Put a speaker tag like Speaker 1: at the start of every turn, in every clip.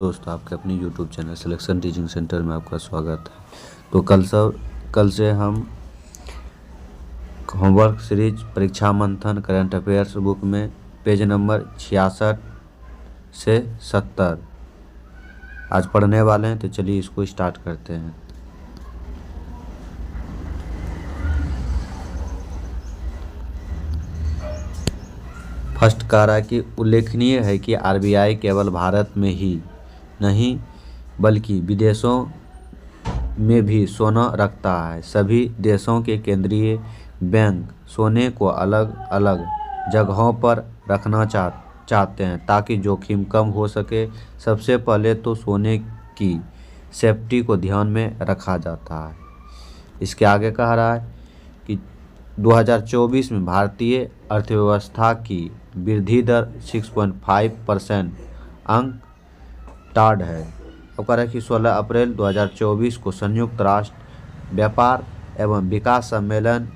Speaker 1: दोस्तों, आपके अपनी YouTube channel selection teaching centre में आपका स्वागत है। तो कल से हम होमवर्क सीरीज परीक्षा मंथन करंट अफेयर्स बुक में पेज नंबर 66 से 70 आज पढ़ने वाले हैं। तो चलिए इसको स्टार्ट करते हैं। फर्स्ट कह रहा है कि उल्लेखनीय है कि आरबीआई केवल भारत में ही नहीं बल्कि विदेशों में भी सोना रखता है। सभी देशों के केंद्रीय बैंक सोने को अलग अलग जगहों पर रखना चाहते हैं ताकि जोखिम कम हो सके। सबसे पहले तो सोने की सेफ्टी को ध्यान में रखा जाता है। इसके आगे कह रहा है कि 2024 में भारतीय अर्थव्यवस्था की वृद्धि दर 6.5% अंक टार्ड है। अब कह रहा है कि 16 अप्रैल 2024 को संयुक्त राष्ट्र व्यापार एवं विकास सम्मेलन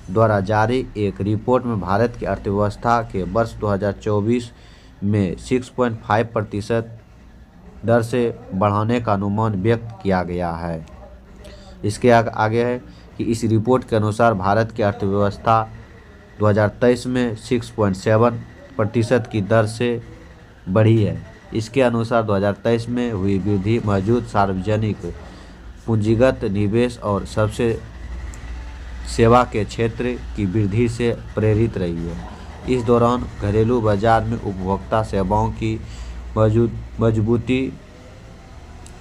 Speaker 1: द्वारा जारी एक रिपोर्ट में भारत की अर्थव्यवस्था के वर्ष 2024 में 6.5% दर से बढ़ाने का अनुमान व्यक्त किया गया है। इसके आगे है कि इस रिपोर्ट के अनुसार भारत की अर्थव्यवस्था 2023 में 6.7% की दर से बढ़ी है। इसके अनुसार 2023 में हुई वृद्धि मौजूद सार्वजनिक पूंजीगत निवेश और सबसे सेवा के क्षेत्र की वृद्धि से प्रेरित रही है। इस दौरान घरेलू बाजार में उपभोक्ता सेवाओं की मजबूती,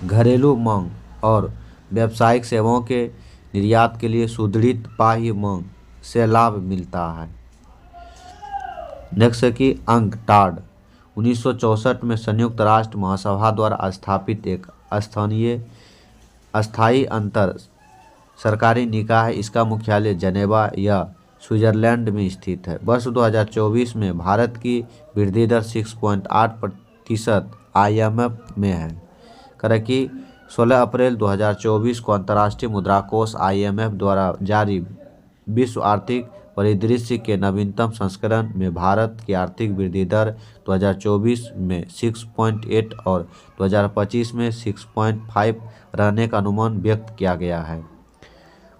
Speaker 1: घरेलू मांग और व्यावसायिक सेवाओं के निर्यात के लिए सुदृढ़ बाह्य मांग से लाभ मिलता है। नेक्स्ट है कि अंक टार्ड 1964 में संयुक्त राष्ट्र महासभा द्वारा स्थापित एक अस्थायी अंतर सरकारी निकाय है। इसका मुख्यालय जेनेवा या स्विट्जरलैंड में स्थित है। वर्ष 2024 में भारत की वृद्धि दर 6.8% IMF में है। करें कि 16 अप्रैल 2024 को अंतर्राष्ट्रीय मुद्रा कोष IMF द्वारा जारी विश्व आर्थिक परिदृश्य के नवीनतम संस्करण में भारत की आर्थिक वृद्धि दर 2024 में 6.8 और 2025 में 6.5 रहने का अनुमान व्यक्त किया गया है।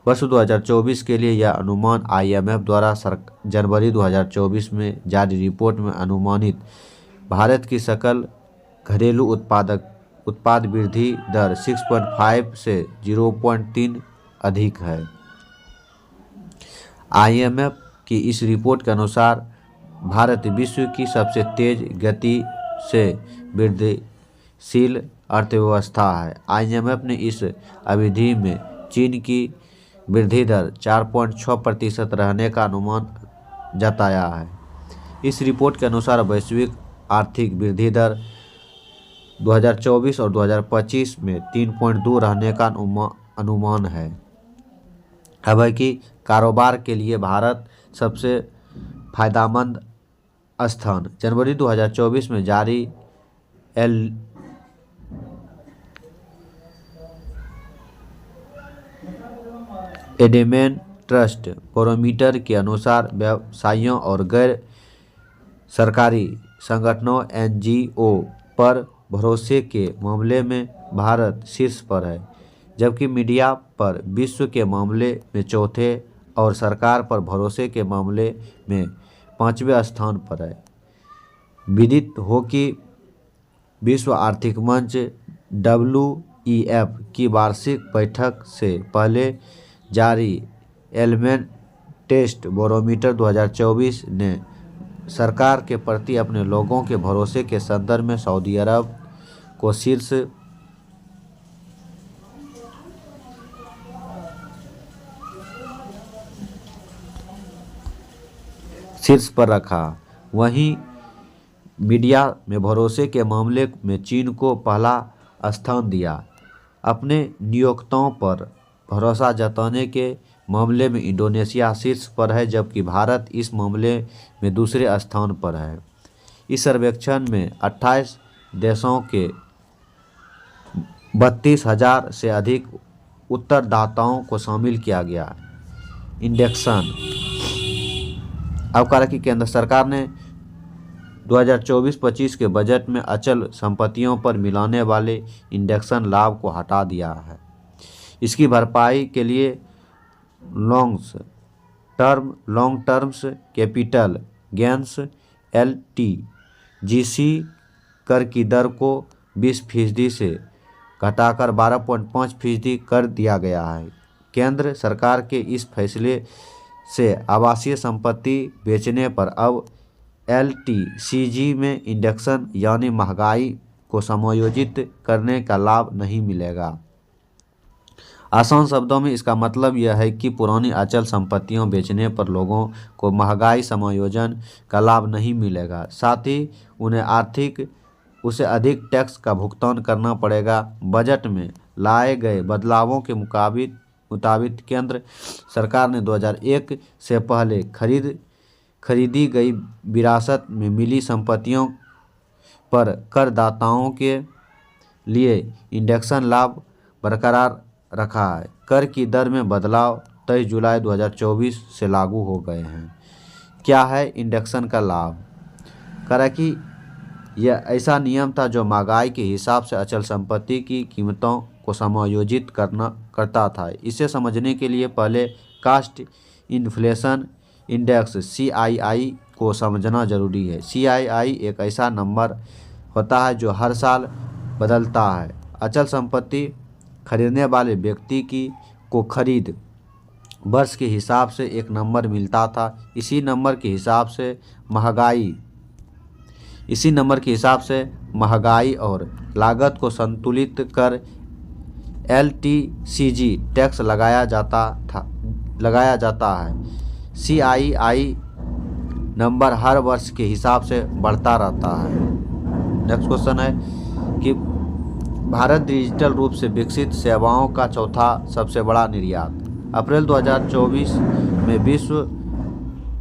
Speaker 1: वर्ष 2024 के लिए यह अनुमान IMF द्वारा जनवरी 2024 में जारी रिपोर्ट में अनुमानित भारत की सकल घरेलू उत्पाद वृद्धि दर 6.5 से 0.3 अधिक है। IMF की इस रिपोर्ट के अनुसार भारत विश्व की सबसे तेज गति से वृद्धिशील अर्थव्यवस्था है। IMF ने इस अवधि में चीन की वृद्धि दर 4.6% रहने का अनुमान जताया है। इस रिपोर्ट के अनुसार वैश्विक आर्थिक वृद्धि दर 2024 और 2025 में 3.2 रहने का अनुमान है। अब है कि कारोबार के लिए भारत सबसे फायदेमंद स्थान जनवरी 2024 में जारी एडेमेन ट्रस्ट बैरोमीटर के अनुसार व्यवसायियों और गैर सरकारी संगठनों NGO पर भरोसे के मामले में भारत शीर्ष पर है, जबकि मीडिया पर विश्व के मामले में चौथे और सरकार पर भरोसे के मामले में 5वें स्थान पर है। विदित हो कि विश्व आर्थिक मंच WEF की वार्षिक बैठक से पहले जारी एलिमेंट टेस्ट बैरोमीटर 2024 ने सरकार के प्रति अपने लोगों के भरोसे के संदर्भ में सऊदी अरब को शीर्ष पर रखा। वहीं मीडिया में भरोसे के मामले में चीन को पहला स्थान दिया। अपने नियोक्ताओं पर भरोसा जताने के मामले में इंडोनेशिया शीर्ष पर है, जबकि भारत इस मामले में दूसरे स्थान पर है। इस सर्वेक्षण में 28 देशों के 32,000 से अधिक उत्तरदाताओं को शामिल किया गया। इंडेक्सन अब कह रहा कि केंद्र सरकार ने 2024-25 के बजट में अचल संपत्तियों पर मिलने वाले इंडेक्सन लाभ को हटा दिया है। इसकी भरपाई के लिए long terms capital gains LTGC कर की दर को 20% से घटाकर 12.5% कर दिया गया है। केंद्र सरकार के इस फैसले से आवासीय संपत्ति बेचने पर अब LTCG में इंडेक्सन यानी महंगाई को समायोजित करने का लाभ नहीं मिलेगा। आसान शब्दों में इसका मतलब यह है कि पुरानी अचल संपत्तियों बेचने पर लोगों को महंगाई समायोजन का लाभ नहीं मिलेगा, साथ ही उन्हें उसे अधिक टैक्स का भुगतान करना पड़ेगा। बजट में लाए गए बदलावों के मुताबिक केंद्र सरकार ने 2001 से पहले खरीदी गई विरासत में मिली संपत्तियों पर करदाताओं के लिए इंडेक्सन लाभ बरकरार रखा है। कर की दर में बदलाव 23 जुलाई 2024 से लागू हो गए हैं। क्या है इंडेक्सन का लाभ? करा कि यह ऐसा नियम था जो महंगाई के हिसाब से अचल संपत्ति की कीमतों को समायोजित करता था। इसे समझने के लिए पहले कॉस्ट इन्फ्लेशन इंडेक्स CII को समझना जरूरी है। CII एक ऐसा नंबर होता है जो हर साल बदलता है। अचल संपत्ति खरीदने वाले व्यक्ति को खरीद वर्ष के हिसाब से एक नंबर मिलता था। इसी नंबर के हिसाब से महंगाई और लागत को संतुलित कर LTCG टैक्स लगाया जाता है। CII नंबर हर वर्ष के हिसाब से बढ़ता रहता है। नेक्स्ट क्वेश्चन है कि भारत डिजिटल रूप से विकसित सेवाओं का चौथा सबसे बड़ा निर्यात। अप्रैल 2024 में विश्व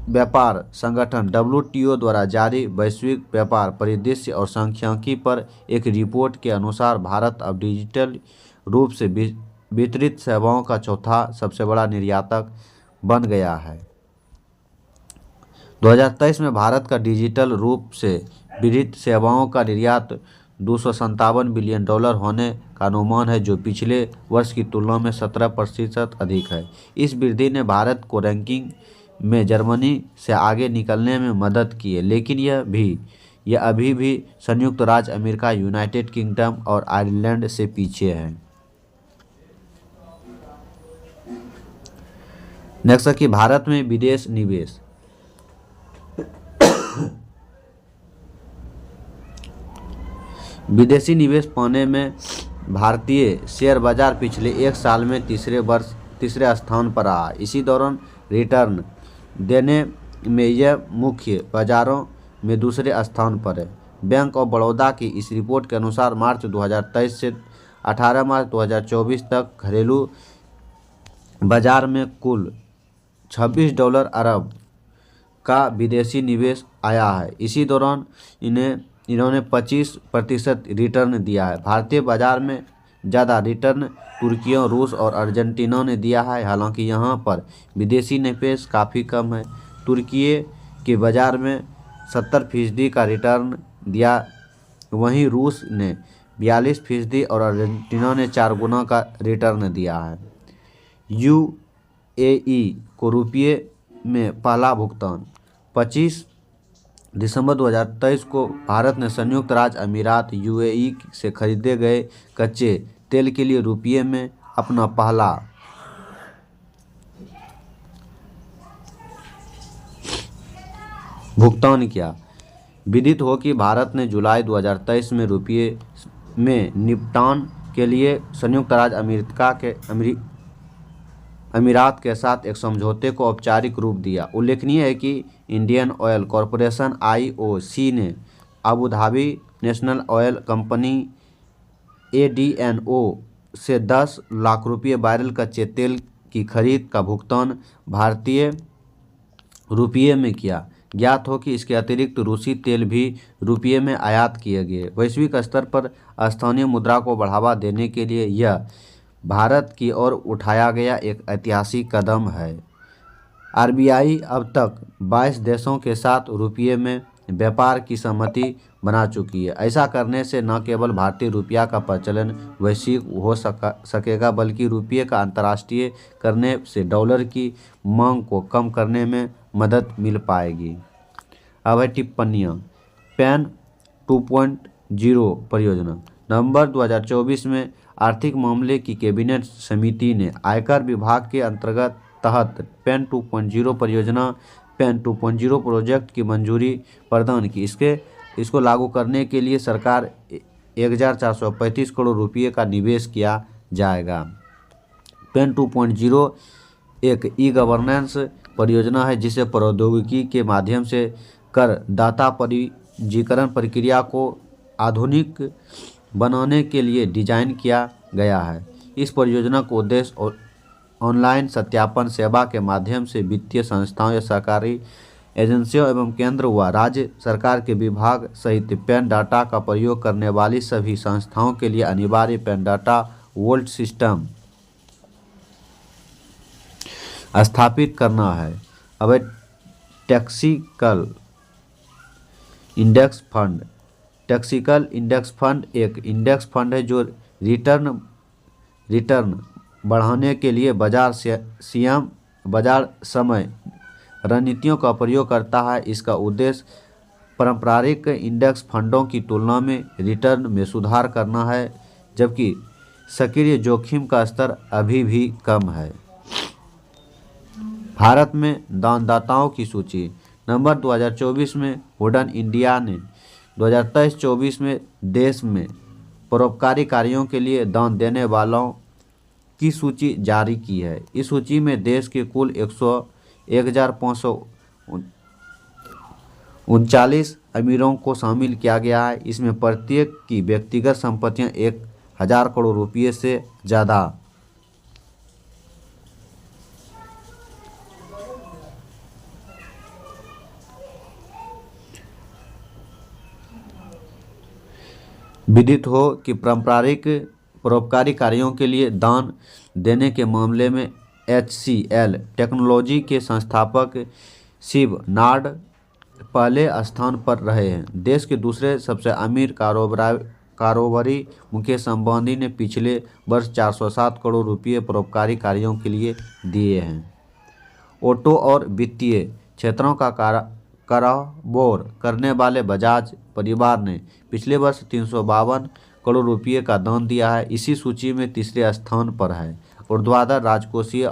Speaker 1: व्यापार संगठन WTO द्वारा जारी वैश्विक व्यापार परिदृश्य और सांख्यिकी पर एक रिपोर्ट के अनुसार भारत अब डिजिटल रूप से वितरित सेवाओं का चौथा सबसे बड़ा निर्यातक बन गया है। 2023 में भारत का डिजिटल रूप से वितरित सेवाओं का निर्यात $257 बिलियन होने का अनुमान है, जो पिछले वर्ष की तुलना में 17% अधिक है। इस वृद्धि ने भारत को रैंकिंग में जर्मनी से आगे निकलने में मदद की है, लेकिन यह अभी भी संयुक्त राज्य अमेरिका, यूनाइटेड किंगडम और आयरलैंड से पीछे है। नेक्स्ट है कि भारत में विदेश निवेश। विदेशी निवेश पाने में भारतीय शेयर बाजार पिछले एक साल में तीसरे स्थान पर रहा। इसी दौरान रिटर्न देने में यह मुख्य बाजारों में दूसरे स्थान पर है। बैंक ऑफ बड़ौदा की इस रिपोर्ट के अनुसार मार्च 2023 से 18 मार्च 2024 तक घरेलू बाजार में कुल $26 अरब का विदेशी निवेश आया है। इसी दौरान इन्होंने 25% रिटर्न दिया है। भारतीय बाजार में ज़्यादा रिटर्न तुर्की, रूस और अर्जेंटीना ने दिया है, हालांकि यहां पर विदेशी निवेश काफ़ी कम है। तुर्की के बाजार में 70% का रिटर्न दिया, वहीं रूस ने 42% और अर्जेंटीना ने 4 गुना का रिटर्न दिया है। UAE को रुपये में पहला भुगतान। 25 दिसंबर 2023 को भारत ने संयुक्त राज्य अमीरात UAE से खरीदे गए कच्चे तेल के लिए रुपये में अपना पहला भुगतान किया। विदित हो कि भारत ने जुलाई 2023 में रुपये में निपटान के लिए संयुक्त राज्य अमीरात के साथ एक समझौते को औपचारिक रूप दिया। उल्लेखनीय है कि इंडियन ऑयल कॉरपोरेशन IOC ने Abu Dhabi national oil company ADNO से 10 लाख रुपये बैरल कच्चे तेल की खरीद का भुगतान भारतीय रुपये में किया। ज्ञात हो कि इसके अतिरिक्त रूसी तेल भी रुपये में आयात किए गए। वैश्विक स्तर पर स्थानीय मुद्रा को बढ़ावा देने के लिए यह भारत की ओर उठाया गया एक ऐतिहासिक कदम है। RBI अब तक 22 देशों के साथ रुपये में व्यापार की सहमति बना चुकी है। ऐसा करने से न केवल भारतीय रुपया का प्रचलन वैश्विक हो सकेगा बल्कि रुपये का अंतर्राष्ट्रीय करने से डॉलर की मांग को कम करने में मदद मिल पाएगी। अब है टिप्पणियाँ। पैन 2.0 परियोजना। नवंबर 2024 में आर्थिक मामले की कैबिनेट समिति ने आयकर विभाग के अंतर्गत तहत पैन 2.0 परियोजना पैन 2.0 प्रोजेक्ट की मंजूरी प्रदान की। इसको लागू करने के लिए सरकार 1435 करोड़ रुपये का निवेश किया जाएगा। पैन 2.0 एक ई गवर्नेंस परियोजना है जिसे प्रौद्योगिकी के माध्यम से करदाता पंजीकरण प्रक्रिया को आधुनिक बनाने के लिए डिजाइन किया गया है। इस परियोजना का उद्देश्य ऑनलाइन सत्यापन सेवा के माध्यम से वित्तीय संस्थाओं या सरकारी एजेंसियों एवं केंद्र व राज्य सरकार के विभाग सहित पैन डाटा का प्रयोग करने वाली सभी संस्थाओं के लिए अनिवार्य पैन डाटा वोल्ट सिस्टम स्थापित करना है। अब टैक्सिकल इंडेक्स फंड। टैक्सिकल इंडेक्स फंड एक इंडेक्स फंड है जो रिटर्न बढ़ाने के लिए बाजार समय रणनीतियों का प्रयोग करता है। इसका उद्देश्य पारंपरिक इंडेक्स फंडों की तुलना में रिटर्न में सुधार करना है, जबकि सक्रिय जोखिम का स्तर अभी भी कम है। भारत में दानदाताओं की सूची। नवंबर 2024 में वुडन इंडिया ने 2023-24 में देश में परोपकारी कार्यों के लिए दान देने वालों की सूची जारी की है। इस सूची में देश के कुल 1,539 अमीरों को शामिल किया गया है। इसमें प्रत्येक की व्यक्तिगत संपत्तियां 1,000 करोड़ रुपये से ज़्यादा विदित हो कि पारंपरिक परोपकारी कार्यों के लिए दान देने के मामले में HCL टेक्नोलॉजी के संस्थापक शिव नाड पहले स्थान पर रहे हैं। देश के दूसरे सबसे अमीर कारोबारी मुकेश अंबानी ने पिछले वर्ष 407 करोड़ रुपये परोपकारी कार्यों के लिए दिए हैं। ऑटो और वित्तीय क्षेत्रों का कारोबार करने वाले बजाज परिवार ने पिछले वर्ष 352 करोड़ रुपये का दान दिया है। इसी सूची में तीसरे स्थान पर है। ऊर्ध्वाधर राजकोषीय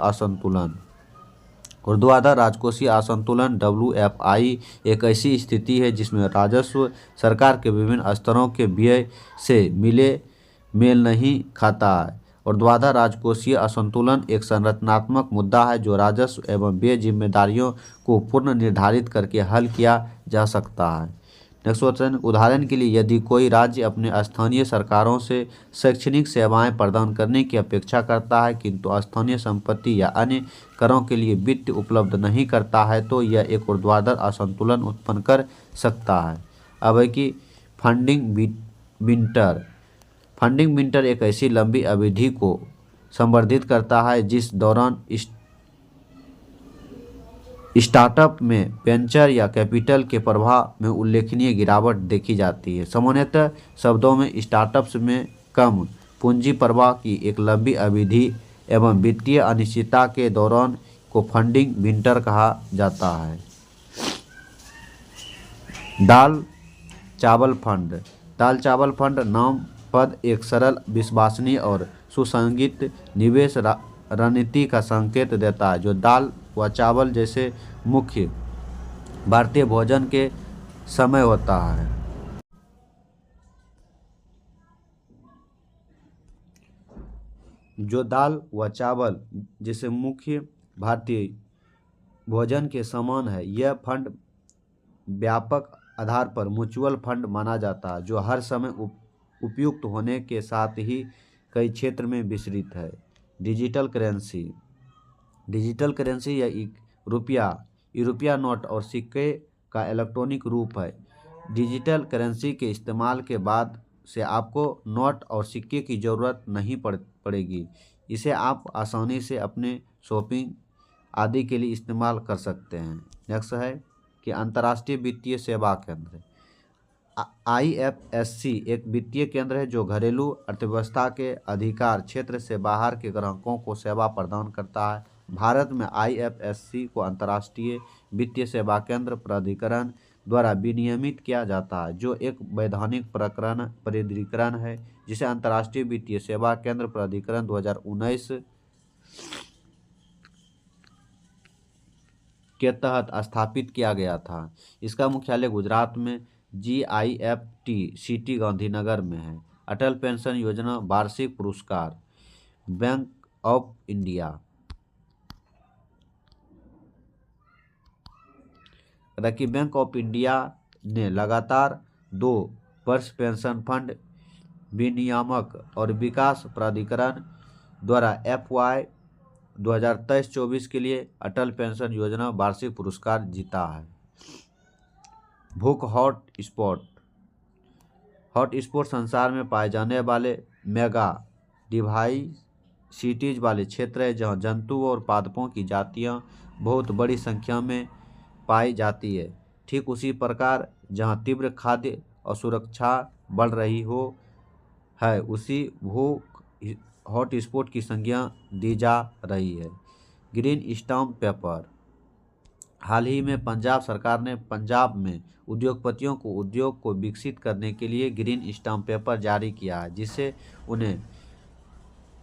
Speaker 1: असंतुलन WFI एक ऐसी स्थिति है जिसमें राजस्व सरकार के विभिन्न स्तरों के व्यय से मेल नहीं खाता है। ऊर्ध्वाधर राजकोषीय असंतुलन एक संरचनात्मक मुद्दा है जो राजस्व एवं व्यय जिम्मेदारियों को पूर्ण निर्धारित करके हल किया जा सकता है। Next question. उदाहरण के लिए यदि कोई राज्य अपने स्थानीय सरकारों से शैक्षणिक सेवाएं प्रदान करने की अपेक्षा करता है किंतु स्थानीय संपत्ति या अन्य करों के लिए वित्त उपलब्ध नहीं करता है तो यह एक ऊर्ध्वाधर असंतुलन उत्पन्न कर सकता है। अब है कि फंडिंग विंटर एक ऐसी लंबी अवधि को संवर्धित करता है जिस दौरान स्टार्टअप में वेंचर या कैपिटल के प्रवाह में उल्लेखनीय गिरावट देखी जाती है। सामान्यतः शब्दों में स्टार्टअप्स में कम पूंजी प्रवाह की एक लंबी अवधि एवं वित्तीय अनिश्चितता के दौरान को फंडिंग विंटर कहा जाता है। दाल चावल फंड नाम पद एक सरल, विश्वसनीय और सुसंगत निवेश रणनीति का संकेत देता है जो दाल व चावल जैसे मुख्य भारतीय भोजन के समय होता है। जो दाल व चावल जैसे मुख्य भारतीय भोजन के समान है। यह फंड व्यापक आधार पर म्यूचुअल फंड माना जाता है जो हर समय उपयुक्त होने के साथ ही कई क्षेत्र में विस्तृत है। डिजिटल करेंसी या रुपया नोट और सिक्के का इलेक्ट्रॉनिक रूप है। डिजिटल करेंसी के इस्तेमाल के बाद से आपको नोट और सिक्के की ज़रूरत नहीं पड़ेगी। इसे आप आसानी से अपने शॉपिंग आदि के लिए इस्तेमाल कर सकते हैं। नेक्स्ट है कि अंतर्राष्ट्रीय वित्तीय सेवा केंद्र। IFSC एक वित्तीय केंद्र है जो घरेलू अर्थव्यवस्था के अधिकार क्षेत्र से बाहर के ग्राहकों को सेवा प्रदान करता है। भारत में IFSC को अंतर्राष्ट्रीय वित्तीय सेवा केंद्र प्राधिकरण द्वारा विनियमित किया जाता है, जो एक वैधानिक प्राधिकरण है जिसे अंतर्राष्ट्रीय वित्तीय सेवा केंद्र प्राधिकरण 2019 के तहत स्थापित किया गया था। इसका मुख्यालय गुजरात में GIFT सिटी गांधीनगर में है। अटल पेंशन योजना वार्षिक पुरस्कार। बैंक ऑफ इंडिया कि बैंक ऑफ इंडिया ने लगातार 2 वर्ष पेंशन फंड विनियामक और विकास प्राधिकरण द्वारा FY 2023-24 के लिए अटल पेंशन योजना वार्षिक पुरस्कार जीता है। भूख हॉटस्पॉट संसार में पाए जाने वाले मेगा डाइवर्सिटीज वाले क्षेत्र है जहां जंतु और पादपों की जातियां बहुत बड़ी संख्या में पाई जाती है। ठीक उसी प्रकार जहां तीव्र खाद्य असुरक्षा बढ़ रही है, उसी भूख हॉटस्पॉट की संज्ञा दी जा रही है। Green stamp paper. हाल ही में पंजाब सरकार ने पंजाब में उद्योगपतियों को उद्योग को विकसित करने के लिए ग्रीन स्टाम्प पेपर जारी किया है, जिससे उन्हें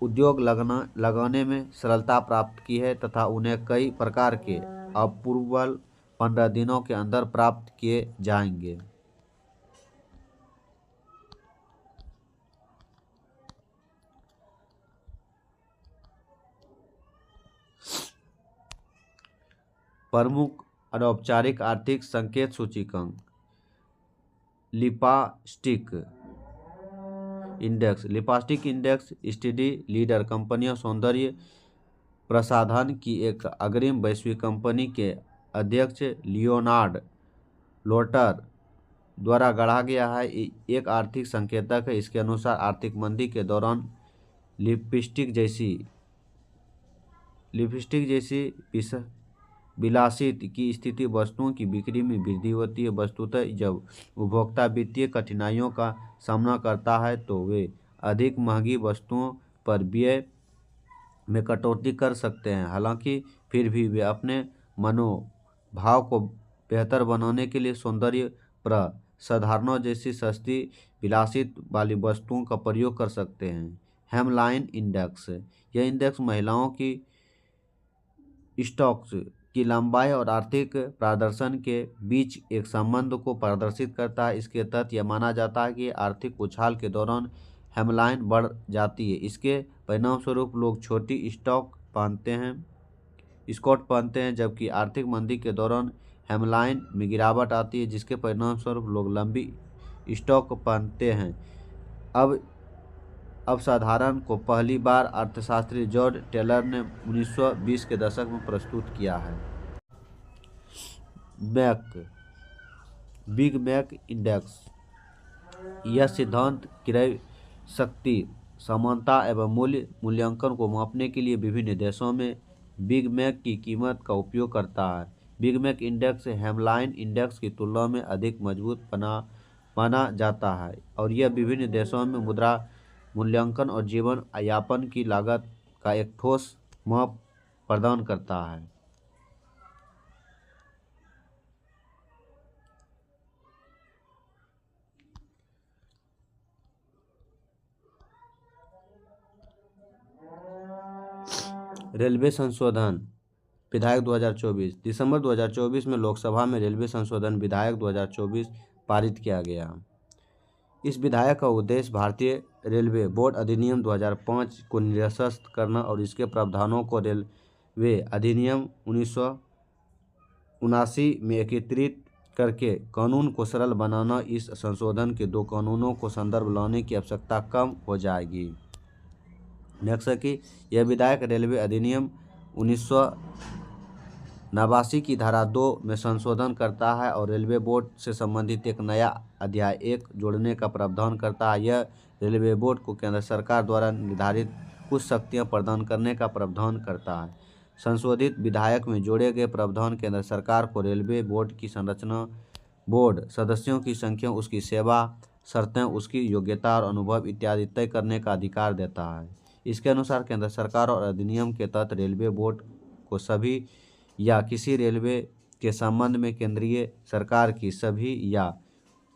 Speaker 1: उद्योग लगाने में सरलता प्राप्त की है तथा उन्हें कई प्रकार के अप्रूवल 15 दिनों के अंदर प्राप्त किए जाएंगे। प्रमुख अनौपचारिक आर्थिक संकेत सूचकांक। लिपास्टिक इंडेक्स स्टडी लीडर कंपनियों सौंदर्य प्रसाधन की एक अग्रणी वैश्विक कंपनी के अध्यक्ष लियोनार्ड लोटर द्वारा गढ़ा गया है। एक आर्थिक संकेतक है। इसके अनुसार आर्थिक मंदी के दौरान लिपस्टिक जैसी विलासित की स्थिति वस्तुओं की बिक्री में वृद्धि होती है। वस्तुतः जब उपभोक्ता वित्तीय कठिनाइयों का सामना करता है तो वे अधिक महंगी वस्तुओं पर व्यय में कटौती कर सकते हैं। हालांकि फिर भी वे अपने मनोभाव को बेहतर बनाने के लिए सौंदर्य प्रसाधनों जैसी सस्ती विलासित वाली वस्तुओं का प्रयोग कर सकते हैं। Hemline index. यह इंडेक्स महिलाओं की स्टॉक्स की लंबाई और आर्थिक प्रदर्शन के बीच एक संबंध को प्रदर्शित करता है। इसके तहत यह माना जाता है कि आर्थिक उछाल के दौरान हेमलाइन बढ़ जाती है। इसके परिणामस्वरूप लोग छोटी स्टॉक पहनते हैं, जबकि आर्थिक मंदी के दौरान हेमलाइन में गिरावट आती है, जिसके परिणामस्वरूप लोग लंबी स्टॉक पहनते हैं। अब साधारण को पहली बार अर्थशास्त्री जॉर्ज टेलर ने 1920 के दशक में प्रस्तुत किया है। Big Mac index. यह सिद्धांत क्रय शक्ति समानता एवं मूल्यांकन को मापने के लिए विभिन्न देशों में बिग मैक की कीमत का उपयोग करता है। Big Mac index hemline index की तुलना में अधिक मजबूत माना जाता है और यह विभिन्न देशों में मुद्रा मूल्यांकन और जीवन यापन की लागत का एक ठोस माप प्रदान करता है। रेलवे संशोधन विधेयक 2024। दिसंबर 2024 में लोकसभा में रेलवे संशोधन विधेयक 2024 पारित किया गया। इस विधेयक का उद्देश्य भारतीय रेलवे बोर्ड अधिनियम 2005 को निरस्त करना और इसके प्रावधानों को रेलवे अधिनियम 1979 में एकीकृत करके कानून को सरल बनाना। इस संशोधन के 2 कानूनों को संदर्भ लाने की आवश्यकता कम हो जाएगी। नेक्स्ट कि यह विधेयक रेलवे अधिनियम 1989 की धारा 2 में संशोधन करता है और रेलवे बोर्ड से संबंधित एक नया अध्याय 1 जोड़ने का प्रावधान करता है। यह रेलवे बोर्ड को केंद्र सरकार द्वारा निर्धारित कुछ शक्तियां प्रदान करने का प्रावधान करता है। संशोधित विधेयक में जोड़े गए प्रावधान केंद्र सरकार को रेलवे बोर्ड की संरचना, बोर्ड सदस्यों की संख्या, उसकी सेवा शर्तें, उसकी योग्यता और अनुभव इत्यादि तय करने का अधिकार देता है। इसके अनुसार केंद्र सरकार और अधिनियम के तहत रेलवे बोर्ड को सभी या किसी रेलवे के संबंध में केंद्रीय सरकार की सभी या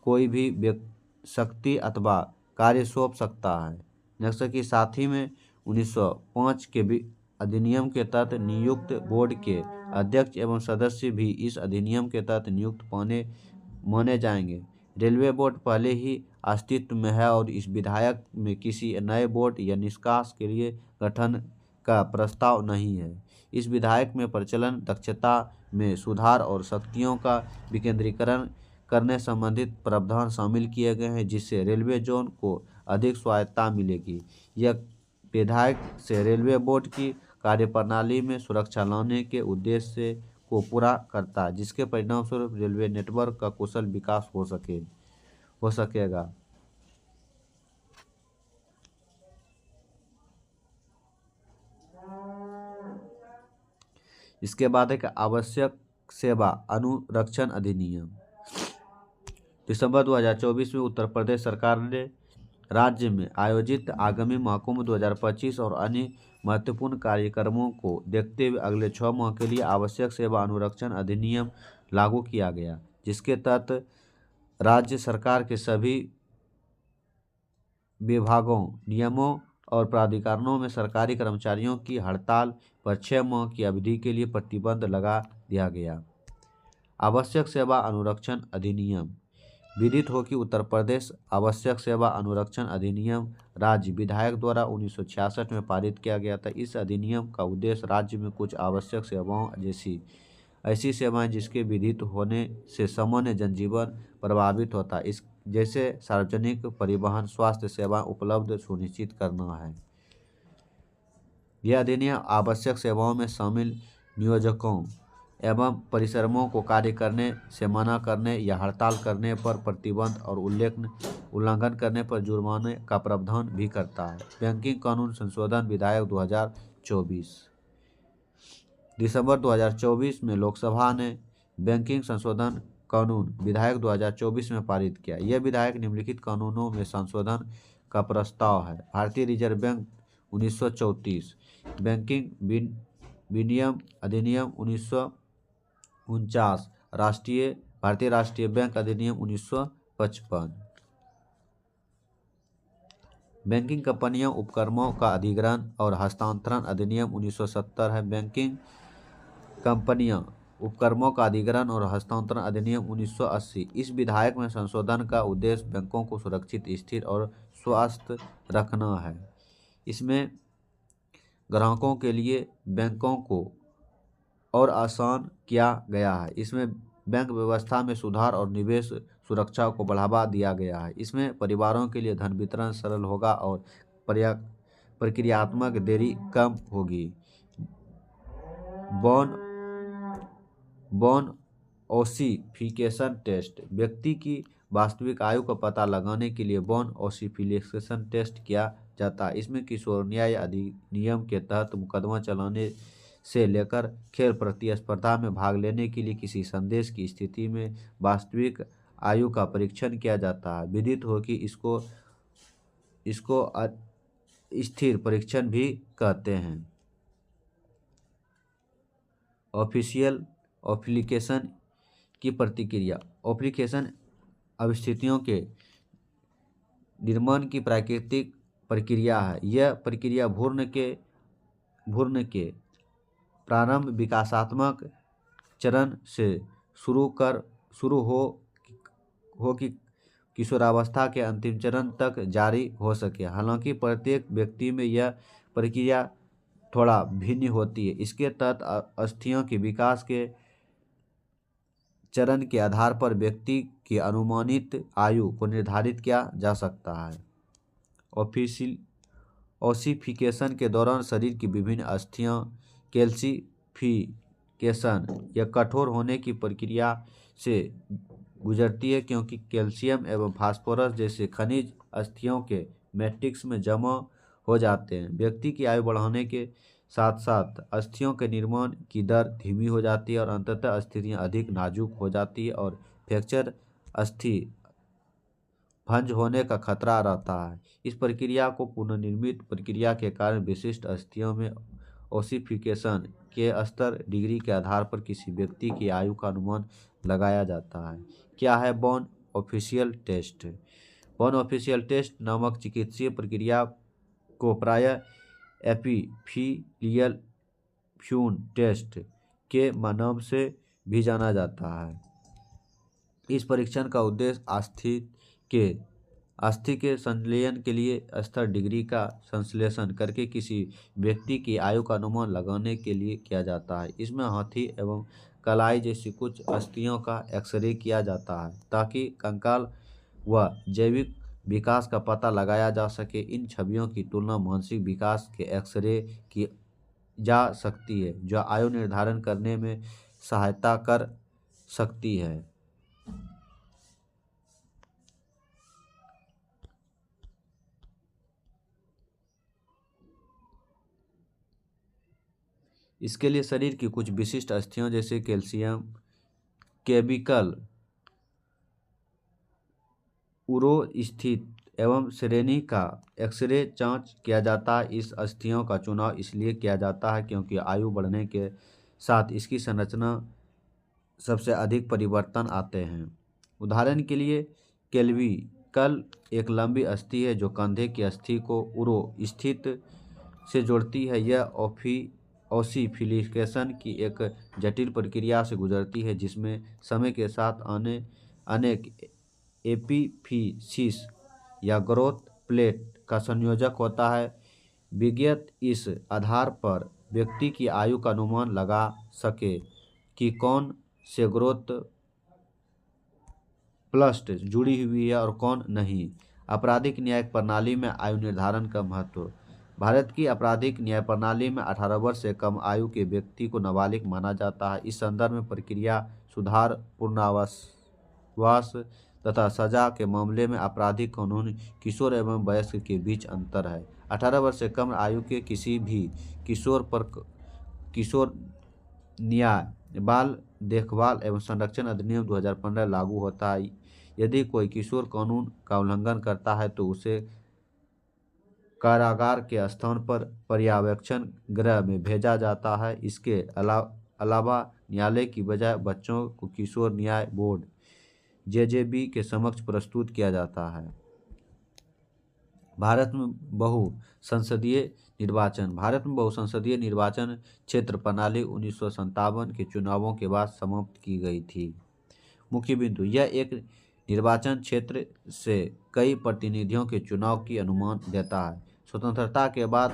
Speaker 1: कोई भी शक्ति अथवा कार्य सौंप सकता है। जैसा कि साथ ही में 1905 के अधिनियम के तहत नियुक्त बोर्ड के अध्यक्ष एवं सदस्य भी इस अधिनियम के तहत नियुक्त माने जाएंगे। रेलवे बोर्ड पहले ही अस्तित्व में है और इस विधेयक में किसी नए बोर्ड या निकाय के लिए गठन का प्रस्ताव नहीं है। इस विधेयक में प्रचलन, दक्षता में सुधार और शक्तियों का विकेंद्रीकरण करने संबंधित प्रावधान शामिल किए गए हैं, जिससे रेलवे जोन को अधिक स्वायत्तता मिलेगी। यह विधेयक से रेलवे बोर्ड की कार्यप्रणाली में सुरक्षा लाने के उद्देश्य को पूरा करता है, जिसके परिणामस्वरूप रेलवे नेटवर्क का कुशल विकास हो सकेगा। इसके बाद एक आवश्यक सेवा अनुरक्षण अधिनियम। दिसंबर 2024 में उत्तर प्रदेश सरकार ने राज्य में आयोजित आगामी महाकुंभ 2025 और अन्य महत्वपूर्ण कार्यक्रमों को देखते हुए अगले 6 माह के लिए आवश्यक सेवा अनुरक्षण अधिनियम लागू किया गया, जिसके तहत राज्य सरकार के सभी विभागों, नियमों और प्राधिकरणों में सरकारी कर्मचारियों की हड़ताल पर 6 माह की अवधि के लिए प्रतिबंध लगा दिया गया। आवश्यक सेवा अनुरक्षण अधिनियम विदित हो कि उत्तर प्रदेश आवश्यक सेवा अनुरक्षण अधिनियम राज्य विधायक द्वारा 1966 में पारित किया गया था। इस अधिनियम का उद्देश्य राज्य में कुछ आवश्यक सेवाओं जैसी ऐसी सेवाएं जिसके विधित होने से सामान्य जनजीवन प्रभावित होता है, इस जैसे सार्वजनिक परिवहन, स्वास्थ्य सेवाएं उपलब्ध सुनिश्चित करना है। यह अधिनियम आवश्यक सेवाओं में शामिल नियोजकों एवं परिश्रमों को कार्य करने से मना करने या हड़ताल करने पर प्रतिबंध और उल्लंघन करने पर जुर्माने का प्रावधान भी करता है। बैंकिंग कानून संशोधन विधेयक 2024। दिसंबर 2024 में लोकसभा ने बैंकिंग संशोधन कानून विधेयक 2024 में पारित किया। यह विधेयक निम्नलिखित कानूनों में संशोधन का प्रस्ताव है। भारतीय रिजर्व बैंक 1934, बैंकिंग विनियम अधिनियम 1949, भारतीय राष्ट्रीय बैंक अधिनियम 1955। बैंकिंग कंपनियों उपक्रमों का अधिग्रहण और हस्तांतरण अधिनियम 1970 है। बैंकिंग कंपनियों उपक्रमों का अधिग्रहण और हस्तांतरण अधिनियम 1980। इस विधेयक में संशोधन का उद्देश्य बैंकों को सुरक्षित, स्थिर और स्वस्थ रखना है। इसमें ग्राहकों के लिए बैंकों को और आसान किया गया है। इसमें बैंक व्यवस्था में सुधार और निवेश सुरक्षा को बढ़ावा दिया गया है। इसमें परिवारों के लिए धन वितरण सरल होगा और प्रक्रियात्मक देरी कम होगी। बोन ओसिफिकेशन टेस्ट, व्यक्ति की वास्तविक आयु का पता लगाने के लिए बोन ओसिफिकेशन टेस्ट किया जाता है। इसमें किशोर न्याय अधिनियम के तहत मुकदमा चलाने से लेकर खेल प्रतिस्पर्धा में भाग लेने के लिए किसी संदेश की स्थिति में वास्तविक आयु का परीक्षण किया जाता है। विदित हो कि इसको स्थिर परीक्षण भी कहते हैं। ऑफिशियल एप्लीकेशन की प्रतिक्रिया। एप्लीकेशन अवस्थितियों के निर्माण की प्राकृतिक प्रक्रिया है। यह प्रक्रिया भ्रूण के प्रारंभ विकासात्मक चरण से शुरू हो कि किशोरावस्था के अंतिम चरण तक जारी हो सके। हालांकि प्रत्येक व्यक्ति में यह प्रक्रिया थोड़ा भिन्न होती है। इसके तहत अस्थियों के विकास के चरण के आधार पर व्यक्ति की अनुमानित आयु को निर्धारित किया जा सकता है। ओसिफिकेशन के दौरान शरीर की विभिन्न अस्थियां कैल्सिफिकेशन या कठोर होने की प्रक्रिया से गुजरती है, क्योंकि कैल्शियम एवं फास्फोरस जैसे खनिज अस्थियों के मैट्रिक्स में जमा हो जाते हैं। व्यक्ति की आयु बढ़ने के साथ साथ अस्थियों के निर्माण की दर धीमी हो जाती है और अंततः अस्थियां अधिक नाजुक हो जाती है और फ्रैक्चर अस्थि भंज होने का खतरा रहता है। इस प्रक्रिया को पुनर्निर्मित प्रक्रिया के कारण विशिष्ट अस्थियों में ओसिफिकेशन के स्तर डिग्री के आधार पर किसी व्यक्ति की आयु का अनुमान लगाया जाता है। क्या है bone official test? Bone official test नामक चिकित्सीय प्रक्रिया को प्रायः एपिथेलियल फ्यूजन टेस्ट के नाम से भी जाना जाता है। इस परीक्षण का उद्देश्य अस्थि के संलयन के लिए स्तर डिग्री का संश्लेषण करके किसी व्यक्ति की आयु का अनुमान लगाने के लिए किया जाता है। इसमें हाथी एवं कलाई जैसी कुछ अस्थियों का एक्सरे किया जाता है ताकि कंकाल व जैविक विकास का पता लगाया जा सके। इन छवियों की तुलना मानसिक विकास के एक्सरे की जा सकती है जो आयु निर्धारण करने में सहायता कर सकती है। इसके लिए शरीर की कुछ विशिष्ट अस्थियों जैसे कैल्शियम केबिकल उरोस्थित एवं श्रेणी का एक्सरे जांच किया जाता है। इस अस्थियों का चुनाव इसलिए किया जाता है क्योंकि आयु बढ़ने के साथ इसकी संरचना सबसे अधिक परिवर्तन आते हैं। उदाहरण के लिए केल्विकल एक लंबी अस्थि है जो कंधे की अस्थि को उरोस्थित से जोड़ती है। यह ओसिफिकेशन की एक जटिल प्रक्रिया से गुजरती है जिसमें समय के साथ अनेक एपिफिसिस या ग्रोथ प्लेट का संयोजक होता है। विज्ञता इस आधार पर व्यक्ति की आयु का अनुमान लगा सके कि कौन से ग्रोथ प्लस्ट जुड़ी हुई है और कौन नहीं। आपराधिक न्यायिक प्रणाली में आयु निर्धारण का महत्व। भारत की आपराधिक न्याय प्रणाली में 18 वर्ष से कम आयु के व्यक्ति को नाबालिग माना जाता है। इस संदर्भ में प्रक्रिया सुधार पुनर्वास तथा सजा के मामले में आपराधिक कानून किशोर एवं वयस्क के बीच अंतर है। 18 वर्ष से कम आयु के किसी भी किशोर पर किशोर न्याय बाल देखभाल एवं संरक्षण अधिनियम 2015 लागू होता है। यदि कोई किशोर कानून का उल्लंघन करता है तो उसे कारागार के स्थान पर पर्यवेक्षण गृह में भेजा जाता है। इसके अलावा न्यायालय की बजाय बच्चों को किशोर न्याय बोर्ड जेजेबी के समक्ष प्रस्तुत किया जाता है। भारत में बहुसंसदीय निर्वाचन क्षेत्र प्रणाली 1957 के चुनावों के बाद समाप्त की गई थी। मुख्य बिंदु: यह एक निर्वाचन क्षेत्र से कई प्रतिनिधियों के चुनाव की अनुमति देता है। स्वतंत्रता के बाद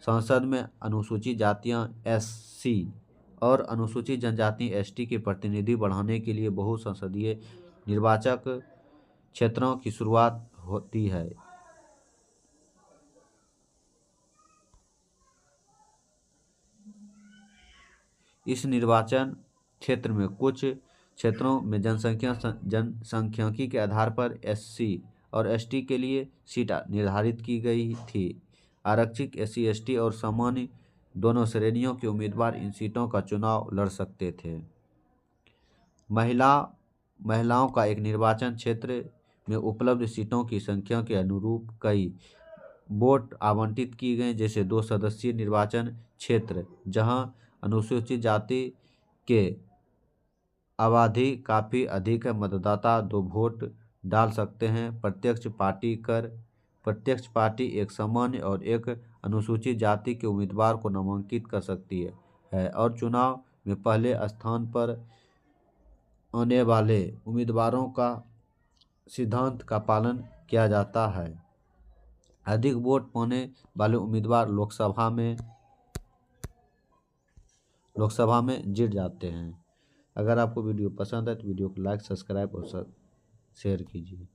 Speaker 1: संसद में अनुसूचित जातियां एससी और अनुसूचित जनजाति एसटी के प्रतिनिधि बढ़ाने के लिए बहुसंसदीय निर्वाचक क्षेत्रों की शुरुआत होती है। इस निर्वाचन क्षेत्र में कुछ क्षेत्रों में जनसंख्यिकी के आधार पर एससी और एसटी के लिए सीट निर्धारित की गई थी। आरक्षित एससी एसटी और सामान्य दोनों श्रेणियों के उम्मीदवार इन सीटों का चुनाव लड़ सकते थे। महिलाओं का एक निर्वाचन क्षेत्र में उपलब्ध सीटों की संख्या के अनुरूप कई वोट आवंटित की गए, जैसे 2 सदस्यीय निर्वाचन क्षेत्र जहां अनुसूचित जाति के आबादी काफ़ी अधिक है, मतदाता 2 वोट डाल सकते हैं। प्रत्यक्ष पार्टी एक सामान्य और एक अनुसूचित जाति के उम्मीदवार को नामांकित कर सकती है और चुनाव में पहले स्थान पर आने वाले उम्मीदवारों का सिद्धांत का पालन किया जाता है। अधिक वोट पाने वाले उम्मीदवार लोकसभा में जीत जाते हैं। अगर आपको वीडियो पसंद है तो वीडियो को लाइक, सब्सक्राइब और शेयर कीजिए।